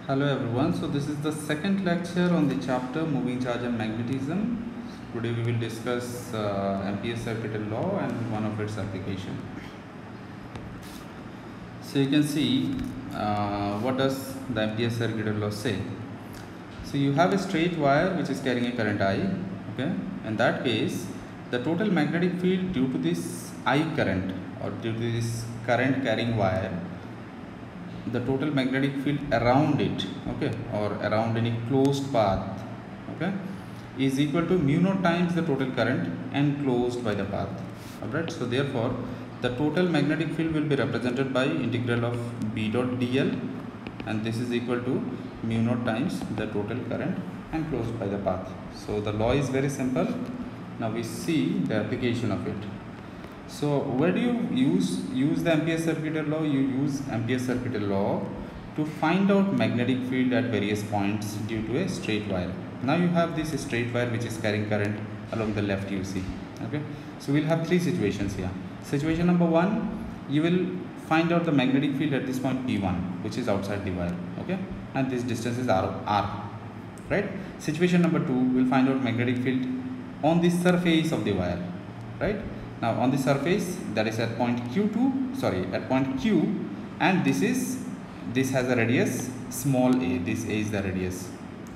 Hello everyone, so this is the second lecture on the chapter moving charge and magnetism. Today we will discuss Ampere's circuital law and one of its application. So you can see what does the Ampere's circuital law say. So you have a straight wire which is carrying a current I, okay. In that case, the total magnetic field due to this I current or due to this current carrying wire, the total magnetic field around it, okay, or around any closed path, okay, is equal to mu naught times the total current enclosed by the path. Alright, so therefore the total magnetic field will be represented by integral of B dot dl, and this is equal to mu naught times the total current enclosed by the path. So the law is very simple. Now we see the application of it. So where do you use the Ampere's circuital law? You use Ampere's circuital law to find out magnetic field at various points due to a straight wire. Now you have this straight wire which is carrying current along the left, you see, okay. So we'll have three situations here. Situation number one, you will find out the magnetic field at this point P1, which is outside the wire, okay, and this distance is R, right. Situation number two, we'll find out magnetic field on the surface of the wire, right. Now on the surface, that is at point at point Q, and this has a radius small a. This a is the radius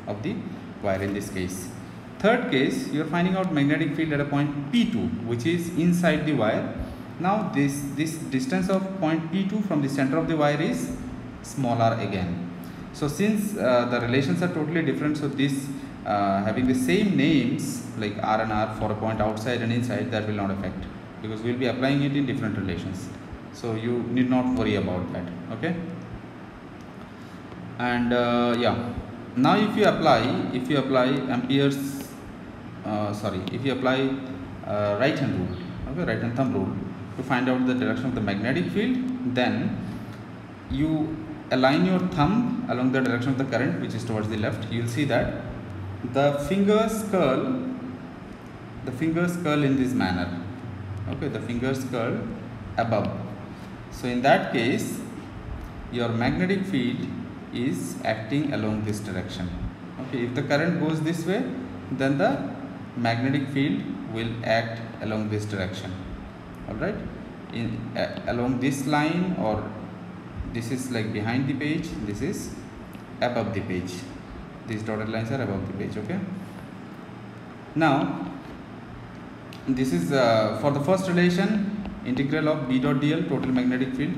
of the wire in this case. Third case, you are finding out magnetic field at a point P2, which is inside the wire. Now this distance of point P2 from the center of the wire is small r again. So since the relations are totally different, so this having the same names like r and r for a point outside and inside, that will not affect, because we will be applying it in different relations. So you need not worry about that, okay. And yeah, now if you apply Ampere's if you apply right hand rule, okay, right hand thumb rule, to find out the direction of the magnetic field, then you align your thumb along the direction of the current, which is towards the left. You will see that the fingers curl in this manner, okay, the fingers curl above. So in that case, your magnetic field is acting along this direction, okay. If the current goes this way, then the magnetic field will act along this direction, all right, along this line, or this is like behind the page, this is above the page. These dotted lines are above the page, okay. Now this is for the first relation, integral of B dot dl, total magnetic field,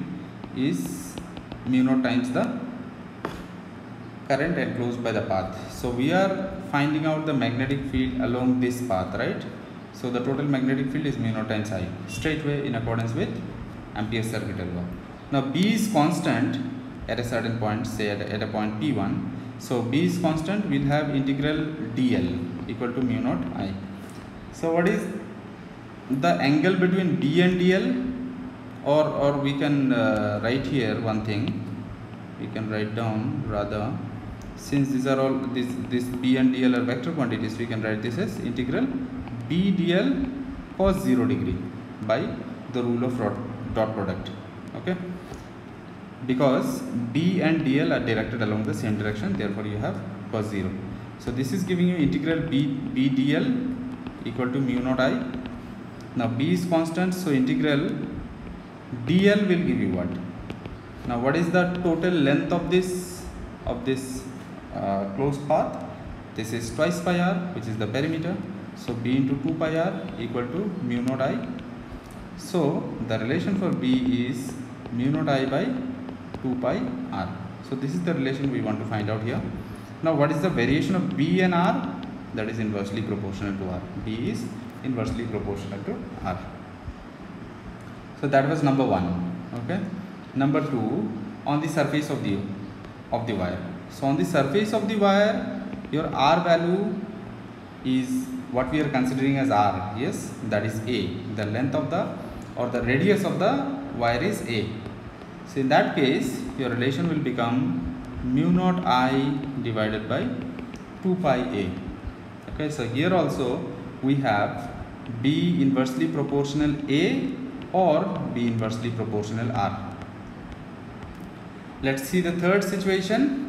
is mu naught times the current enclosed by the path. So we are finding out the magnetic field along this path, right. So the total magnetic field is mu naught times I, straightway in accordance with Ampere's circuital law. Now B is constant at a certain point, say at a point P1. So B is constant, we'll have integral dl equal to mu naught I. So what is the angle between B and dl? Or we can write here one thing, we can write down, rather, since these are all this B and dl are vector quantities, we can write this as integral B dl cos 0 degree by the rule of dot product, okay, because B and dl are directed along the same direction, therefore you have cos 0. So this is giving you integral B dl equal to mu naught I. Now B is constant, so integral dl will give you what? Now what is the total length of this closed path? This is twice pi r, which is the perimeter. So B into 2 pi r equal to mu naught I. So the relation for B is mu naught I by 2 pi r. So this is the relation we want to find out here. Now what is the variation of B and r? That is inversely proportional to r. B is inversely proportional to r. So that was number one, okay. Number two, on the surface of the wire. So on the surface of the wire, your r value is what we are considering as r. Yes, that is a. The length of the radius of the wire is a. So in that case, your relation will become mu naught I divided by 2 pi a. Okay, so here also we have B inversely proportional a or B inversely proportional r. Let's see the third situation.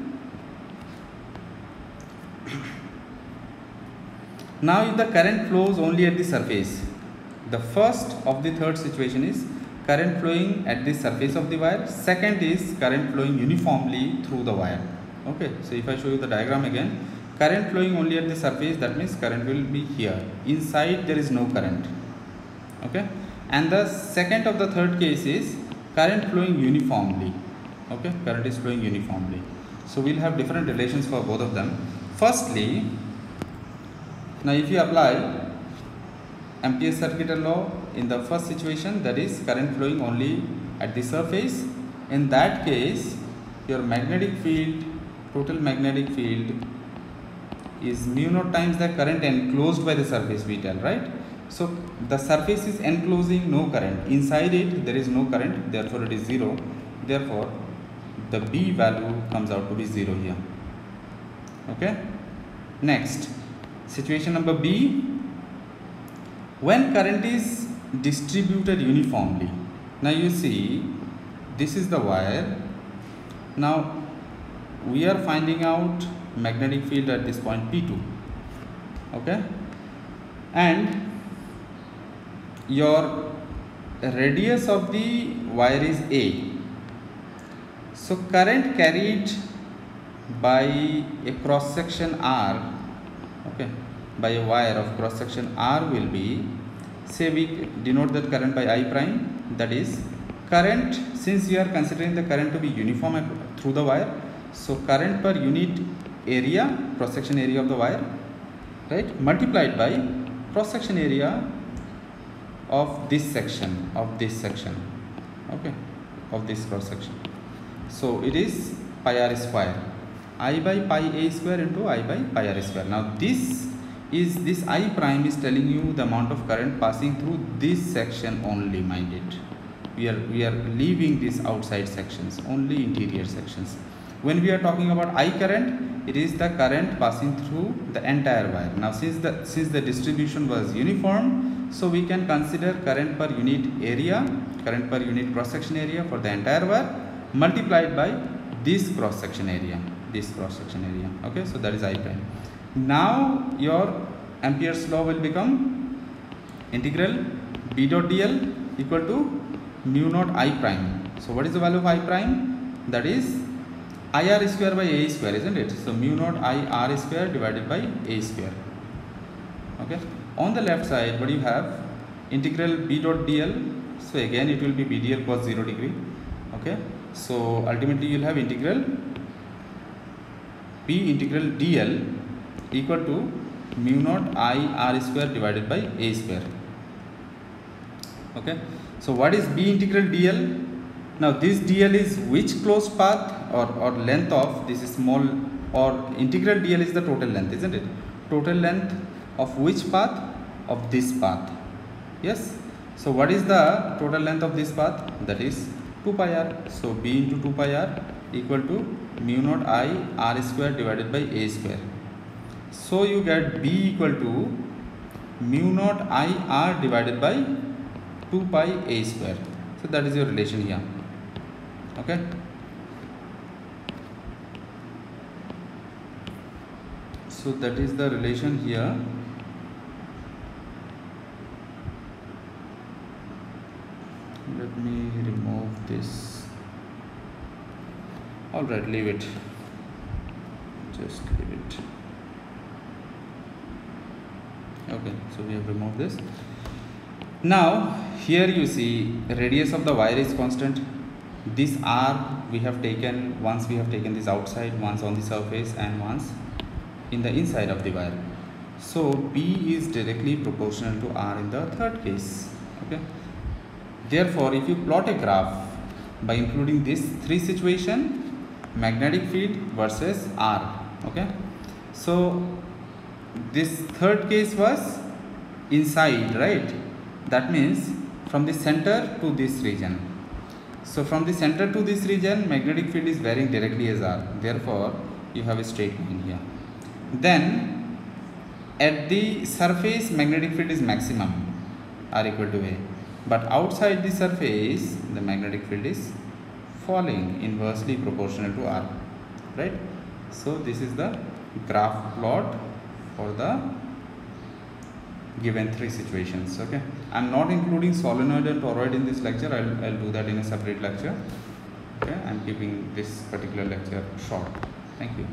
Now if the current flows only at the surface, the first of the third situation is current flowing at the surface of the wire. Second is current flowing uniformly through the wire. Okay, so if I show you the diagram again, current flowing only at the surface, that means current will be here. Inside there is no current. Okay, and the second of the third case is current flowing uniformly. Okay, current is flowing uniformly. So we'll have different relations for both of them. Firstly, now if you apply Ampere's circuit law in the first situation, that is current flowing only at the surface, in that case your magnetic field, total magnetic field is mu naught times the current enclosed by the surface, we tell, right? So the surface is enclosing no current, inside it there is no current, therefore it is 0, therefore the B value comes out to be 0 here. Okay, next situation number B, when current is distributed uniformly. Now you see, this is the wire. Now we are finding out magnetic field at this point P2. Okay, and your radius of the wire is A. So current carried by a cross section R, okay, by a wire of cross section R will be, say we denote that current by I prime, that is current, since we are considering the current to be uniform through the wire, so current per unit area, cross section area of the wire, right, multiplied by cross section area of this section, okay, of this cross section. So it is pi r square, I by pi a square into I by pi r square. Now this I prime is telling you the amount of current passing through this section only, mind it. We are leaving these outside sections, only interior sections. When we are talking about I current, it is the current passing through the entire wire. Now since the distribution was uniform, so we can consider current per unit area, current per unit cross section area for the entire wire multiplied by this cross section area, okay, so that is I prime. Now your Ampere's law will become integral B dot dl equal to mu naught I prime. So what is the value of I prime? That is I r square by a square, isn't it? So mu naught I r square divided by a square. Okay, on the left side what do you have? Integral B dot dl, so again it will be B dl cos 0 degree. Okay, so ultimately you will have integral B integral dl equal to mu naught I r square divided by a square. Okay, so what is B integral dl? Now this dl is which closed path or length of this is small, or integral dl is the total length, isn't it? Total length of which path? Of this path. Yes, so what is the total length of this path? That is 2 pi r. So B into 2 pi r equal to mu naught I r square divided by a square. So you get B equal to mu naught I r divided by 2 pi a square. So that is your relation here. Okay. So that is the relation here. Let me remove this. Alright, leave it. Just leave it. Okay, so we have removed this. Now here you see radius of the wire is constant. This R we have taken, once we have taken this outside, once on the surface and once in the inside of the wire. So B is directly proportional to R in the third case. Okay. Therefore, if you plot a graph by including this three situation, magnetic field versus R. Okay. So this third case was inside, right? That means from the center to this region. So from the center to this region, magnetic field is varying directly as R. Therefore, you have a straight line here. Then at the surface, magnetic field is maximum, R equal to A. But outside the surface, the magnetic field is falling inversely proportional to R, right? So this is the graph plot for the given three situations. Okay, I'm not including solenoid and toroid in this lecture. I'll do that in a separate lecture. Okay, I'm keeping this particular lecture short. Thank you.